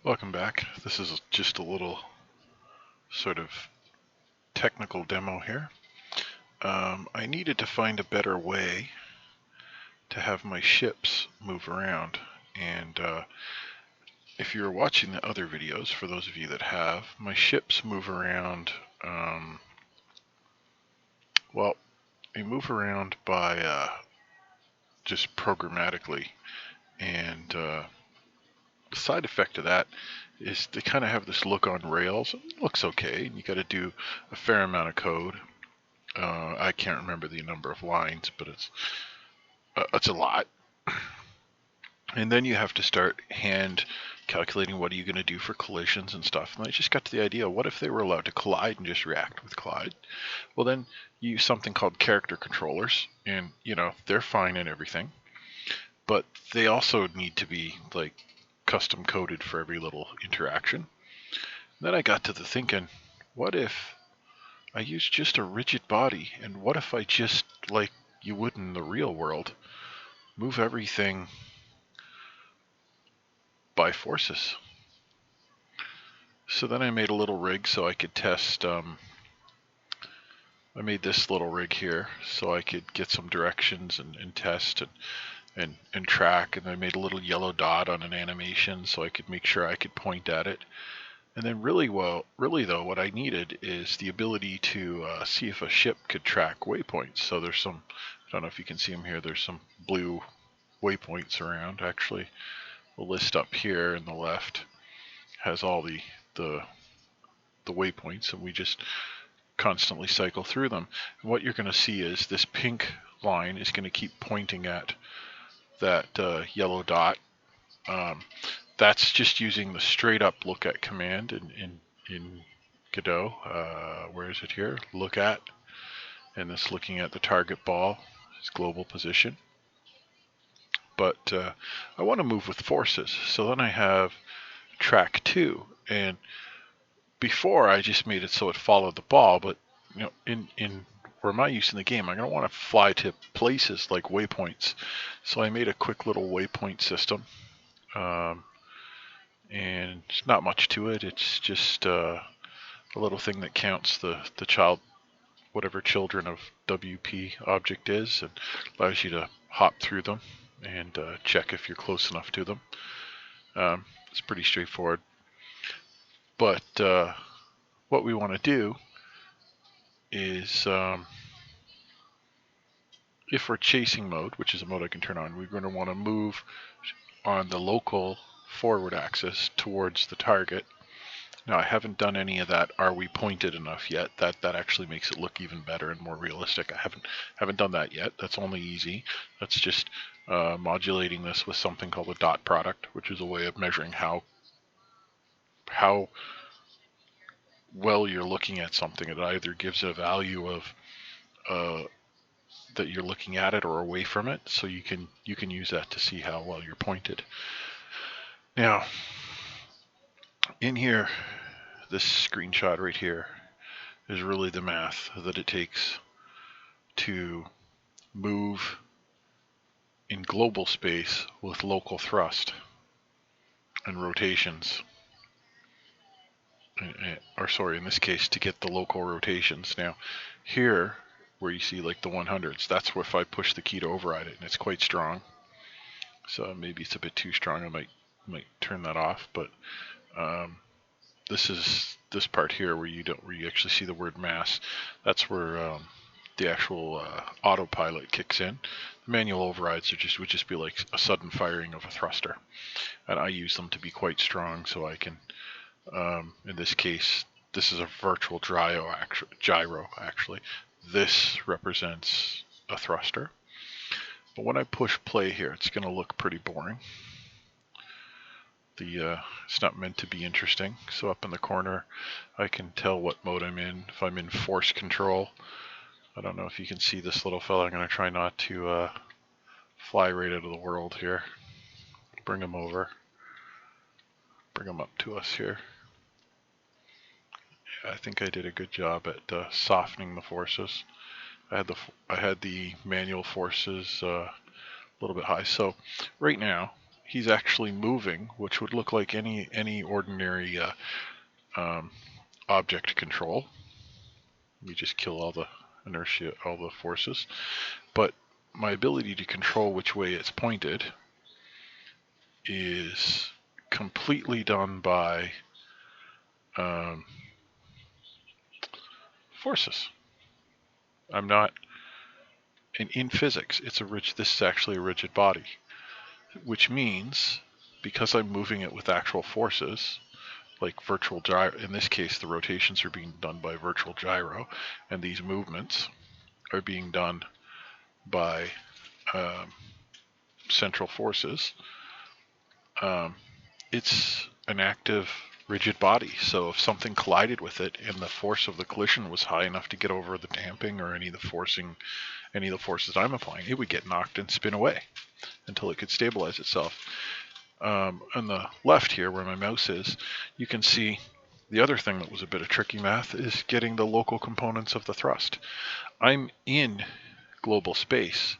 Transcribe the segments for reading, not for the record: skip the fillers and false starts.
Welcome back. This is just a little sort of technical demo here. I needed to find a better way to have my ships move around. And if you're watching the other videos, for those of you that have, my ships move around, well, they move around by just programmatically. And the side effect of that is they kind of have this look on rails. It looks okay, and you got to do a fair amount of code. I can't remember the number of lines, but it's a lot. And then you have to start hand calculating what are you going to do for collisions and stuff. And I just got to the idea, what if they were allowed to collide and just react with collide? Well, then you use something called character controllers, and they're fine and everything, but they also need to be like custom coded for every little interaction. And then I got to the thinking, what if I use just a rigid body, and what if I just, like you would in the real world, move everything by forces? So then I made a little rig so I could test, I made this little rig here so I could get some directions and test and track, and I made a little yellow dot on an animation so I could make sure I could point at it. And then really though, what I needed is the ability to see if a ship could track waypoints. So there's some, I don't know if you can see them here, there's some blue waypoints around. Actually, the list up here in the left has all the waypoints, and we just constantly cycle through them. And what you're going to see is this pink line is going to keep pointing at that yellow dot. That's just using the straight up look at command in Godot. Where is it here? Look at, and it's looking at the target ball, its global position. But I want to move with forces, so then I have track 2, and before I just made it so it followed the ball, but in for my use in the game, I'm going to want to fly to places like waypoints. So I made a quick little waypoint system, and it's not much to it. It's just a little thing that counts the child, whatever children of WP object is, and allows you to hop through them and check if you're close enough to them. It's pretty straightforward. But what we want to do is, if we're chasing mode, which is a mode I can turn on, we're going to want to move on the local forward axis towards the target. Now, I haven't done any of that "are we pointed enough" yet. That actually makes it look even better and more realistic. I haven't done that yet. That's only easy. That's just modulating this with something called a dot product, which is a way of measuring how well you're looking at something. It either gives a value of that you're looking at it or away from it, so you can use that to see how well you're pointed. Now, in here, this screenshot right here is really the math that it takes to move in global space with local thrust and rotations. Or sorry, in this case, to get the local rotations. Now, here, where you see like the 100s, that's where if I push the key to override it, and it's quite strong. So maybe it's a bit too strong. I might turn that off. But this is this part here where you actually see the word mass. That's where the actual autopilot kicks in. The manual overrides would just be like a sudden firing of a thruster, and I use them to be quite strong, so I can. In this case, this is a virtual gyro. Actually, this represents a thruster. But when I push play here, it's going to look pretty boring. It's not meant to be interesting. So up in the corner, I can tell what mode I'm in. If I'm in force control, I don't know if you can see this little fella. I'm going to try not to fly right out of the world here. Bring him over. Bring him up to us here. Yeah, I think I did a good job at softening the forces. I had the manual forces a little bit high. So right now, he's actually moving, which would look like any ordinary object control. We just kill all the inertia, all the forces. But my ability to control which way it's pointed is completely done by forces. I'm not, in physics, this is actually a rigid body, which means because I'm moving it with actual forces, like virtual gyro, in this case the rotations are being done by virtual gyro, and these movements are being done by central forces, it's an active rigid body. So if something collided with it and the force of the collision was high enough to get over the damping or any of the forces I'm applying, it would get knocked and spin away until it could stabilize itself. On the left here where my mouse is, you can see the other thing that was a bit of tricky math is getting the local components of the thrust. I'm in global space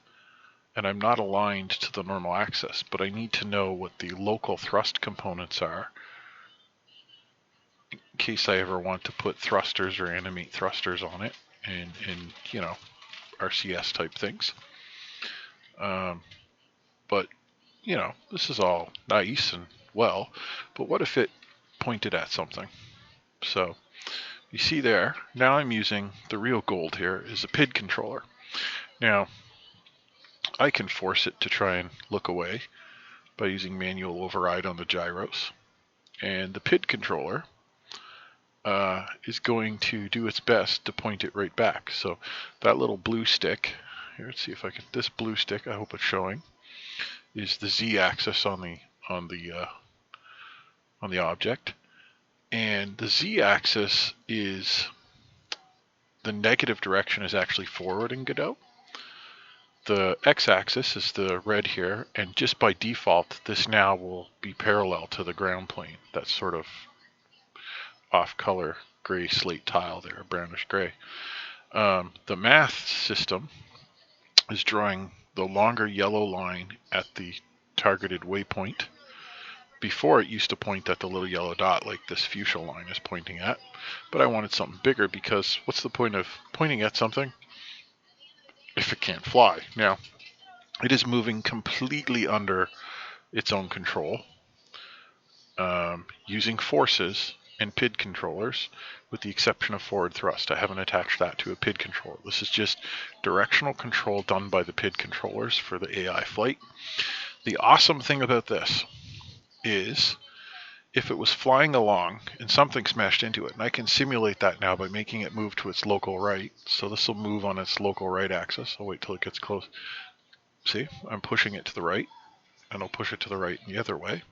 and I'm not aligned to the normal axis, but I need to know what the local thrust components are in case I ever want to put thrusters or animate thrusters on it and you know, RCS type things. But you know, this is all nice and well, but what if it pointed at something? So you see there, now I'm using the real gold here is a PID controller. Now I can force it to try and look away by using manual override on the gyros, and the PID controller is going to do its best to point it right back. So that little blue stick here, let's see if I can, this blue stick, I hope it's showing, is the z-axis on the object, and the z-axis is the negative direction is actually forward in Godot. The x-axis is the red here, and just by default this now will be parallel to the ground plane. That's sort of off-color gray slate tile there, brownish gray. The math system is drawing the longer yellow line at the targeted waypoint. Before it used to point at the little yellow dot like this fuchsia line is pointing at, but I wanted something bigger because what's the point of pointing at something if it can't fly? Now, it is moving completely under its own control, using forces and PID controllers, with the exception of forward thrust. I haven't attached that to a PID controller. This is just directional control done by the PID controllers for the AI flight. The awesome thing about this is if it was flying along and something smashed into it, and I can simulate that now by making it move to its local right. So this will move on its local right axis. I'll wait till it gets close. See, I'm pushing it to the right, and I'll push it to the right in the other way.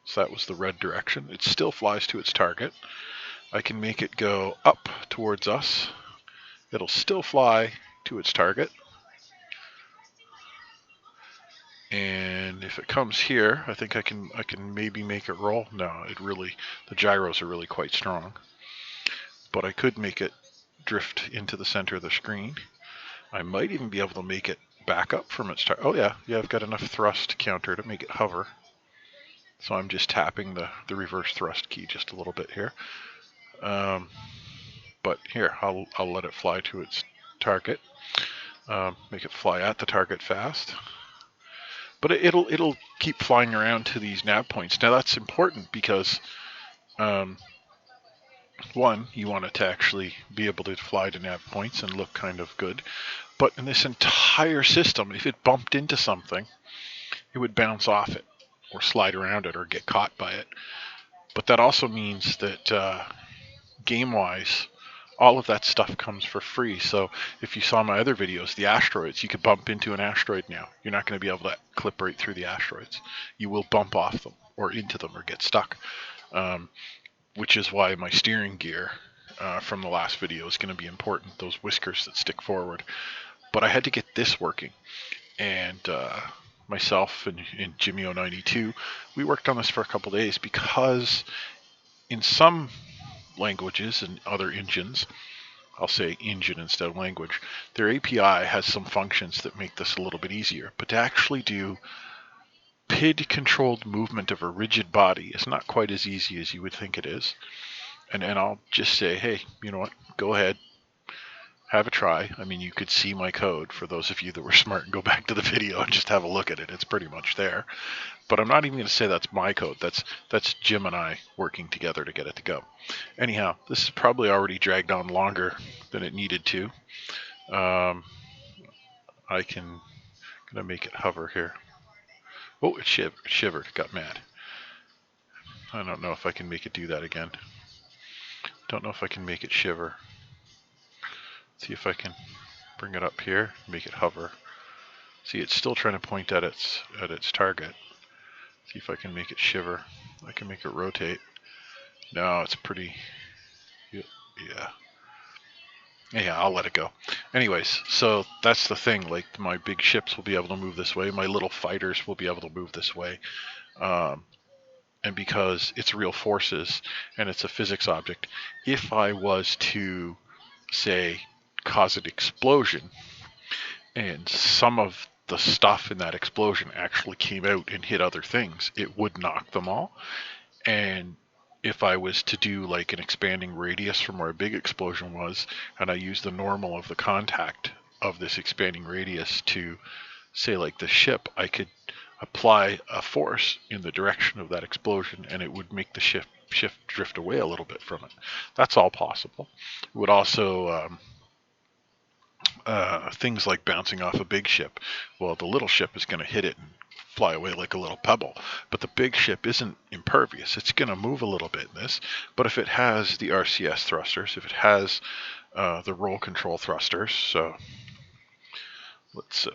So that was the red direction. It still flies to its target. I can make it go up towards us. It'll still fly to its target. And if it comes here, I think I can maybe make it roll. No, the gyros are really quite strong. But I could make it drift into the center of the screen. I might even be able to make it back up from its target. Oh yeah, I've got enough thrust counter to make it hover. So I'm just tapping the reverse thrust key just a little bit here. But here, I'll let it fly to its target. Make it fly at the target fast. But it'll keep flying around to these nav points. Now that's important because, one, you want it to actually be able to fly to nav points and look kind of good. But in this entire system, if it bumped into something, it would bounce off it or slide around it or get caught by it. But that also means that game-wise, all of that stuff comes for free. So if you saw my other videos, the asteroids, you could bump into an asteroid now. You're not going to be able to clip right through the asteroids. You will bump off them or into them or get stuck, which is why my steering gear from the last video is going to be important, those whiskers that stick forward. But I had to get this working. And myself and Jimmy092, we worked on this for a couple days because in some languages and other engines, I'll say engine instead of language, their API has some functions that make this a little bit easier. But to actually do PID-controlled movement of a rigid body is not quite as easy as you would think it is. And I'll just say, hey, you know what? Go ahead, have a try. I mean, you could see my code for those of you that were smart and go back to the video and just have a look at it. It's pretty much there. But I'm not even going to say that's my code. That's Jim and I working together to get it to go. Anyhow, this is probably already dragged on longer than it needed to. I can gonna make it hover here. Oh, it shivered, got mad. I don't know if I can make it do that again. Don't know if I can make it shiver. See if I can bring it up here, make it hover. See, it's still trying to point at its target. See if I can make it shiver. I can make it rotate. No, it's pretty. Yeah. Yeah, I'll let it go. Anyways, so that's the thing. Like, my big ships will be able to move this way. My little fighters will be able to move this way. And because it's real forces and it's a physics object, if I was to, say, cause an explosion and some of the stuff in that explosion actually came out and hit other things, it would knock them all. And if I was to do like an expanding radius from where a big explosion was, and I use the normal of the contact of this expanding radius to, say, like the ship, I could apply a force in the direction of that explosion and it would make the ship drift away a little bit from it. That's all possible. It would also things like bouncing off a big ship. Well, the little ship is going to hit it and fly away like a little pebble, but the big ship isn't impervious. It's going to move a little bit in this, but if it has the RCS thrusters, if it has the roll control thrusters, so let's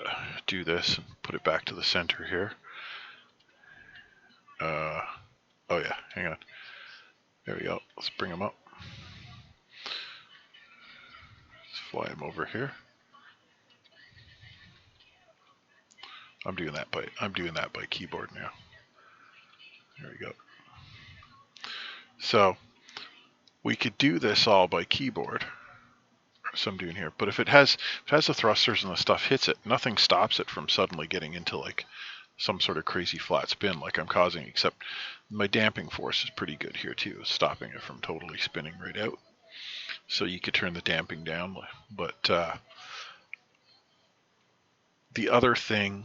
do this and put it back to the center here. Oh yeah, hang on. There we go. Let's bring him up. Let's fly him over here. I'm doing that by keyboard now. There we go. So we could do this all by keyboard. So I'm doing here, but if it has the thrusters and the stuff hits it, nothing stops it from suddenly getting into like some sort of crazy flat spin like I'm causing, except my damping force is pretty good here too, stopping it from totally spinning right out. So you could turn the damping down, but the other thing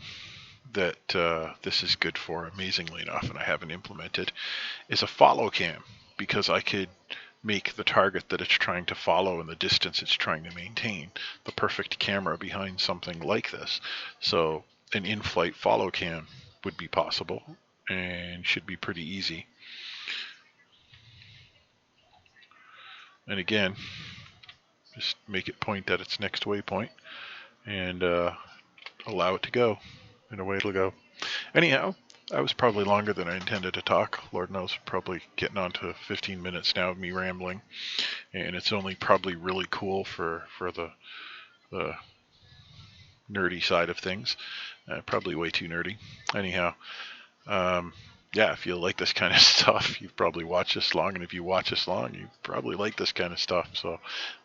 that this is good for, amazingly enough, and I haven't implemented, is a follow cam, because I could make the target that it's trying to follow and the distance it's trying to maintain the perfect camera behind something like this. So an in-flight follow cam would be possible and should be pretty easy. And again, just make it point at its next waypoint and allow it to go, and away it'll go. Anyhow, that was probably longer than I intended to talk. Lord knows, probably getting on to 15 minutes now of me rambling, and it's only probably really cool for the nerdy side of things. Probably way too nerdy. Anyhow, yeah, if you like this kind of stuff, you've probably watched this long, and if you watch this long, you probably like this kind of stuff. So I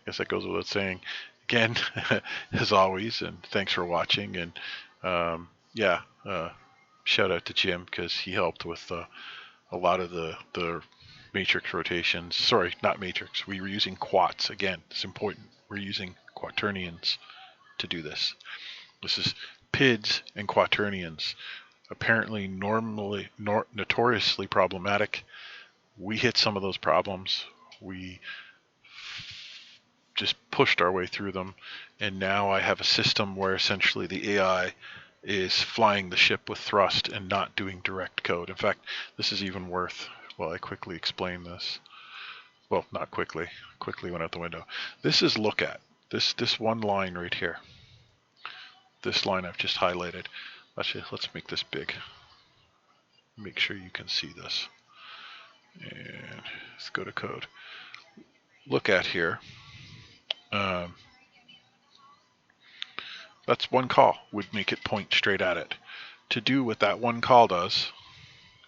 guess that goes without saying. Again, as always, and thanks for watching, and yeah, shout out to Jim, because he helped with a lot of the matrix rotations. Sorry, not matrix. We were using quats. Again, it's important. We're using quaternions to do this. This is PIDs and quaternions. Apparently notoriously problematic. We hit some of those problems. We just pushed our way through them, and now I have a system where essentially the AI is flying the ship with thrust and not doing direct code. In fact, this is even worth, well, I quickly explain this. Well, not quickly. Quickly went out the window. This is look at. This one line right here. This line I've just highlighted. Actually, let's make this big. Make sure you can see this. And let's go to code. Look at here. That's one call would make it point straight at it. To do what that one call does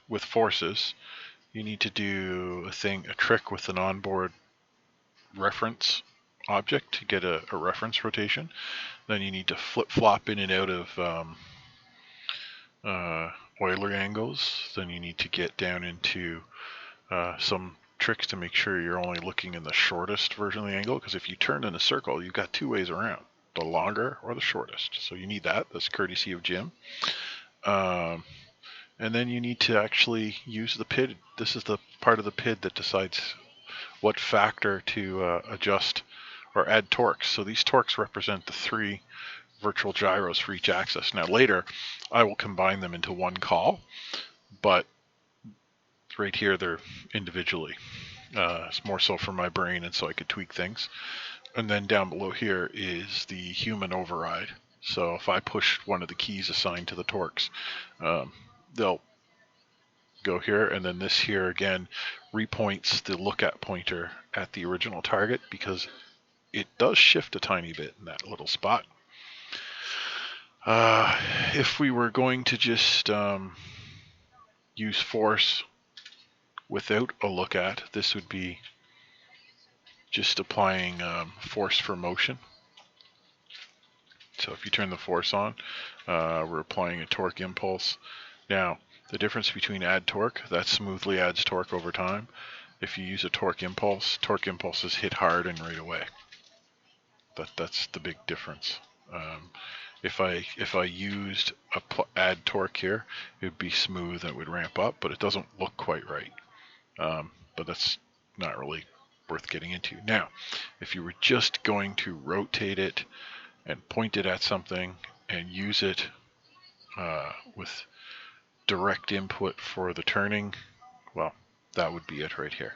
with forces, you need to do a trick with an onboard reference object to get a reference rotation. Then you need to flip-flop in and out of Euler angles, then you need to get down into some tricks to make sure you're only looking in the shortest version of the angle, because if you turn in a circle, you've got two ways around, the longer or the shortest. So you need that. That's courtesy of Jim. And then you need to actually use the PID. This is the part of the PID that decides what factor to adjust or add torques. So these torques represent the 3 virtual gyros for each axis. Now later, I will combine them into one call, but right here they're individually. It's more so for my brain, and so I could tweak things. And then down below here is the human override. So if I push one of the keys assigned to the torques, they'll go here, and then this here again repoints the look at pointer at the original target, because it does shift a tiny bit in that little spot. If we were going to just use force without a look at, this would be just applying force for motion. So if you turn the force on, we're applying a torque impulse. Now, the difference between add torque, that smoothly adds torque over time. If you use a torque impulses hit hard and right away. That's the big difference. If I used add torque here, it would be smooth and it would ramp up, but it doesn't look quite right. But that's not really worth getting into. Now, if you were just going to rotate it and point it at something and use it with direct input for the turning, well, that would be it right here.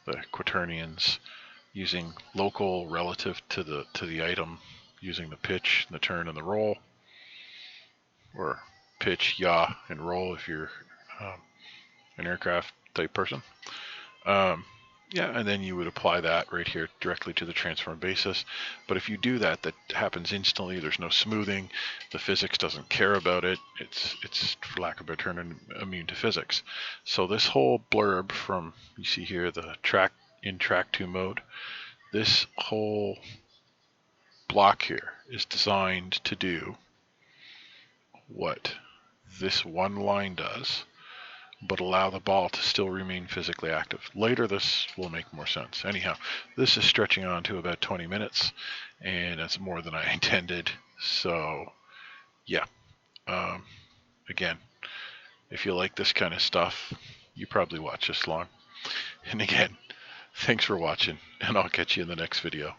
The quaternions using local relative to the item, using the pitch, the turn, and the roll, or pitch, yaw, and roll if you're an aircraft type person. Yeah, and then you would apply that right here directly to the transform basis. But if you do that, that happens instantly. There's no smoothing. The physics doesn't care about it. It's for lack of a better term, immune to physics. So this whole blurb from, you see here, the track 2 mode, this whole block here is designed to do what this one line does, but allow the ball to still remain physically active. Later this will make more sense. Anyhow, this is stretching on to about 20 minutes, and that's more than I intended. So yeah, again, if you like this kind of stuff, you probably watch this long. And again, thanks for watching, and I'll catch you in the next video.